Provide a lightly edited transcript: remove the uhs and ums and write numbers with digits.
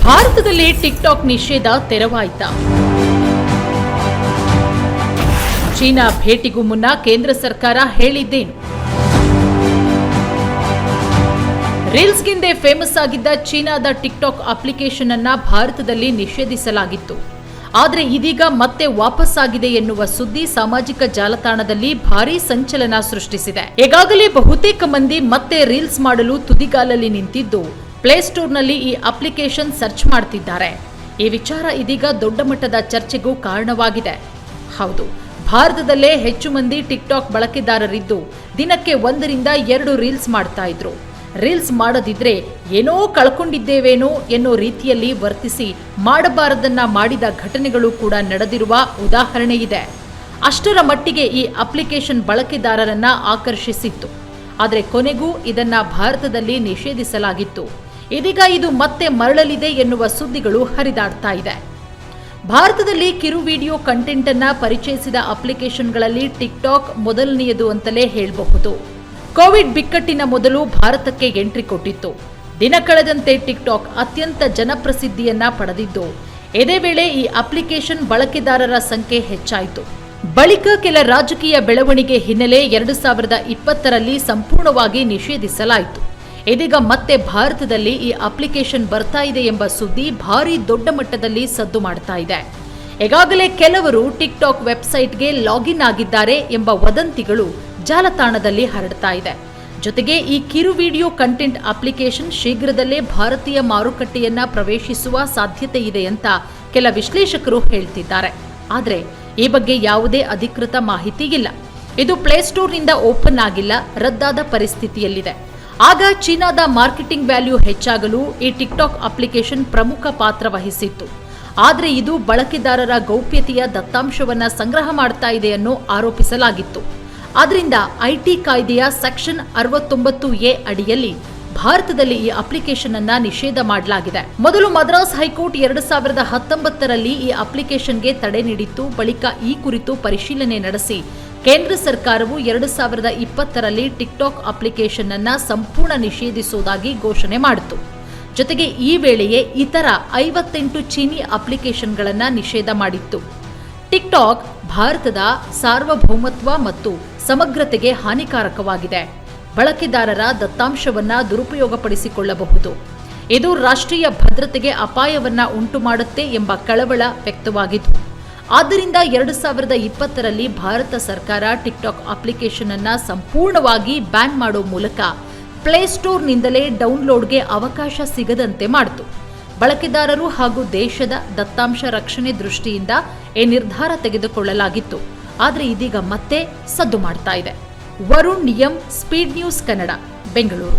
ಭಾರತದಲ್ಲಿ ಟಿಕ್ಟಾಕ್ ನಿಷೇಧ ತೆರವಾಯಿತಾ? ಚೀನಾ ಭೇಟಿಗೂ ಮುನ್ನ ಕೇಂದ್ರ ಸರ್ಕಾರ ಹೇಳಿದ್ದೇನು? ರೀಲ್ಸ್ಗಿಂದೆ ಫೇಮಸ್ ಆಗಿದ್ದ ಚೀನಾದ ಟಿಕ್ಟಾಕ್ ಅಪ್ಲಿಕೇಶನ್ ಅನ್ನ ಭಾರತದಲ್ಲಿ ನಿಷೇಧಿಸಲಾಗಿತ್ತು. ಆದರೆ ಇದೀಗ ಮತ್ತೆ ವಾಪಸ್ಸಾಗಿದೆ ಎನ್ನುವ ಸುದ್ದಿ ಸಾಮಾಜಿಕ ಜಾಲತಾಣದಲ್ಲಿ ಭಾರೀ ಸಂಚಲನ ಸೃಷ್ಟಿಸಿದೆ. ಈಗಾಗಲೇ ಬಹುತೇಕ ಮಂದಿ ಮತ್ತೆ ರೀಲ್ಸ್ ಮಾಡಲು ತುದಿಗಾಲಲ್ಲಿ ನಿಂತಿದ್ದು ಪ್ಲೇಸ್ಟೋರ್ನಲ್ಲಿ ಈ ಅಪ್ಲಿಕೇಶನ್ ಸರ್ಚ್ ಮಾಡ್ತಿದ್ದಾರೆ. ಈ ವಿಚಾರ ಇದೀಗ ದೊಡ್ಡ ಮಟ್ಟದ ಚರ್ಚೆಗೂ ಕಾರಣವಾಗಿದೆ. ಹೌದು, ಭಾರತದಲ್ಲೇ ಹೆಚ್ಚು ಮಂದಿ ಟಿಕ್ಟಾಕ್ ಬಳಕೆದಾರರಿದ್ದು ದಿನಕ್ಕೆ 1 ರಿಂದ 2 ರೀಲ್ಸ್ ಮಾಡ್ತಾ ಇದ್ರು. ರೀಲ್ಸ್ ಮಾಡದಿದ್ರೆ ಏನೋ ಕಳ್ಕೊಂಡಿದ್ದೇವೇನೋ ಎನ್ನೋ ರೀತಿಯಲ್ಲಿ ವರ್ತಿಸಿ ಮಾಡಬಾರದನ್ನ ಮಾಡಿದ ಘಟನೆಗಳು ಕೂಡ ನಡೆದಿರುವ ಉದಾಹರಣೆ ಇದೆ. ಅಷ್ಟರ ಮಟ್ಟಿಗೆ ಈ ಅಪ್ಲಿಕೇಶನ್ ಬಳಕೆದಾರರನ್ನ ಆಕರ್ಷಿಸಿತ್ತು. ಆದರೆ ಕೊನೆಗೂ ಇದನ್ನ ಭಾರತದಲ್ಲಿ ನಿಷೇಧಿಸಲಾಗಿತ್ತು. ಇದೀಗ ಇದು ಮತ್ತೆ ಮರಳಲಿದೆ ಎನ್ನುವ ಸುದ್ದಿಗಳು ಹರಿದಾಡ್ತಾ ಇದೆ. ಭಾರತದಲ್ಲಿ ಕಿರು ವಿಡಿಯೋ ಕಂಟೆಂಟ್ ಅನ್ನ ಪರಿಚಯಿಸಿದ ಅಪ್ಲಿಕೇಶನ್ಗಳಲ್ಲಿ ಟಿಕ್ಟಾಕ್ ಮೊದಲನೆಯದು ಅಂತಲೇ ಹೇಳಬಹುದು. ಕೋವಿಡ್ ಬಿಕ್ಕಟ್ಟಿನ ಮೊದಲು ಭಾರತಕ್ಕೆ ಎಂಟ್ರಿ ಕೊಟ್ಟಿತ್ತು. ದಿನ ಕಳೆದಂತೆ ಟಿಕ್ಟಾಕ್ ಅತ್ಯಂತ ಜನಪ್ರಸಿದ್ಧಿಯನ್ನ ಪಡೆದಿದ್ದು, ಇದೇ ವೇಳೆ ಈ ಅಪ್ಲಿಕೇಶನ್ ಬಳಕೆದಾರರ ಸಂಖ್ಯೆ ಹೆಚ್ಚಾಯಿತು. ಬಳಿಕ ಕೆಲ ರಾಜಕೀಯ ಬೆಳವಣಿಗೆ ಹಿನ್ನೆಲೆ 2020ರಲ್ಲಿ ಸಂಪೂರ್ಣವಾಗಿ ನಿಷೇಧಿಸಲಾಯಿತು. ಇದೀಗ ಮತ್ತೆ ಭಾರತದಲ್ಲಿ ಈ ಅಪ್ಲಿಕೇಶನ್ ಬರ್ತಾ ಇದೆ ಎಂಬ ಸುದ್ದಿ ಭಾರೀ ದೊಡ್ಡ ಮಟ್ಟದಲ್ಲಿ ಸದ್ದು ಮಾಡ್ತಾ ಇದೆ. ಈಗಾಗಲೇ ಕೆಲವರು ಟಿಕ್ಟಾಕ್ ವೆಬ್ಸೈಟ್ಗೆ ಲಾಗಿನ್ ಆಗಿದ್ದಾರೆ ಎಂಬ ವದಂತಿಗಳು ಜಾಲತಾಣದಲ್ಲಿ ಹರಡ್ತಾ ಇದೆ. ಜೊತೆಗೆ ಈ ಕಿರು ವಿಡಿಯೋ ಕಂಟೆಂಟ್ ಅಪ್ಲಿಕೇಶನ್ ಶೀಘ್ರದಲ್ಲೇ ಭಾರತೀಯ ಮಾರುಕಟ್ಟೆಯನ್ನ ಪ್ರವೇಶಿಸುವ ಸಾಧ್ಯತೆ ಇದೆ ಅಂತ ಕೆಲ ವಿಶ್ಲೇಷಕರು ಹೇಳ್ತಿದ್ದಾರೆ. ಆದರೆ ಈ ಬಗ್ಗೆ ಯಾವುದೇ ಅಧಿಕೃತ ಮಾಹಿತಿ ಇಲ್ಲ. ಇದು ಪ್ಲೇಸ್ಟೋರ್ನಿಂದ ಓಪನ್ ಆಗಿಲ್ಲ, ರದ್ದಾದ ಪರಿಸ್ಥಿತಿಯಲ್ಲಿದೆ. ಆಗ ಚೀನಾದ ಮಾರ್ಕೆಟಿಂಗ್ ವ್ಯಾಲ್ಯೂ ಹೆಚ್ಚಾಗಲು ಈ ಟಿಕ್ಟಾಕ್ ಅಪ್ಲಿಕೇಶನ್ ಪ್ರಮುಖ ಪಾತ್ರ ವಹಿಸಿತ್ತು. ಆದರೆ ಇದು ಬಳಕೆದಾರರ ಗೌಪ್ಯತೆಯ ದತ್ತಾಂಶವನ್ನ ಸಂಗ್ರಹ ಮಾಡ್ತಾ ಇದೆ ಅನ್ನೋ ಆರೋಪಿಸಲಾಗಿತ್ತು. ಆದ್ದರಿಂದ ಐಟಿ ಕಾಯ್ದೆಯ ಸೆಕ್ಷನ್ 69A ಅಡಿಯಲ್ಲಿ ಭಾರತದಲ್ಲಿ ಈ ಅಪ್ಲಿಕೇಶನ್ ಅನ್ನ ನಿಷೇಧ ಮಾಡಲಾಗಿದೆ. ಮೊದಲು ಮದ್ರಾಸ್ ಹೈಕೋರ್ಟ್ 2019ರಲ್ಲಿ ಈ ಅಪ್ಲಿಕೇಶನ್ಗೆ ತಡೆ ನೀಡಿತ್ತು. ಬಳಿಕ ಈ ಕುರಿತು ಪರಿಶೀಲನೆ ನಡೆಸಿ ಕೇಂದ್ರ ಸರ್ಕಾರವು 2020ರಲ್ಲಿ ಟಿಕ್ಟಾಕ್ ಅಪ್ಲಿಕೇಶನ್ ಅನ್ನ ಸಂಪೂರ್ಣ ನಿಷೇಧಿಸುವುದಾಗಿ ಘೋಷಣೆ ಮಾಡಿತು. ಜೊತೆಗೆ ಈ ವೇಳೆಯೇ ಇತರ 58 ಚೀನಿ ಅಪ್ಲಿಕೇಶನ್ಗಳನ್ನ ನಿಷೇಧ ಮಾಡಿತ್ತು. ಟಿಕ್ಟಾಕ್ ಭಾರತದ ಸಾರ್ವಭೌಮತ್ವ ಮತ್ತು ಸಮಗ್ರತೆಗೆ ಹಾನಿಕಾರಕವಾಗಿದೆ. ಬಳಕೆದಾರರ ದತ್ತಾಂಶವನ್ನ ದುರುಪಯೋಗಪಡಿಸಿಕೊಳ್ಳಬಹುದು. ಇದು ರಾಷ್ಟ್ರೀಯ ಭದ್ರತೆಗೆ ಅಪಾಯವನ್ನ ಉಂಟು ಮಾಡುತ್ತೆ ಎಂಬ ಕಳವಳ ವ್ಯಕ್ತವಾಗಿತ್ತು. ಆದ್ದರಿಂದ 2020ರಲ್ಲಿ ಭಾರತ ಸರ್ಕಾರ ಟಿಕ್ಟಾಕ್ ಅಪ್ಲಿಕೇಶನ್ ಅನ್ನ ಸಂಪೂರ್ಣವಾಗಿ ಬ್ಯಾನ್ ಮಾಡೋ ಮೂಲಕ ಪ್ಲೇಸ್ಟೋರ್ನಿಂದಲೇ ಡೌನ್ಲೋಡ್ಗೆ ಅವಕಾಶ ಸಿಗದಂತೆ ಮಾಡಿತು. ಬಳಕೆದಾರರು ಹಾಗೂ ದೇಶದ ದತ್ತಾಂಶ ರಕ್ಷಣೆ ದೃಷ್ಟಿಯಿಂದ ಈ ನಿರ್ಧಾರ ತೆಗೆದುಕೊಳ್ಳಲಾಗಿತ್ತು. ಆದರೆ ಇದೀಗ ಮತ್ತೆ ಸದ್ದು ಮಾಡ್ತಾ ಇದೆ. Varun Niyam, speed news Kannada, Bengaluru.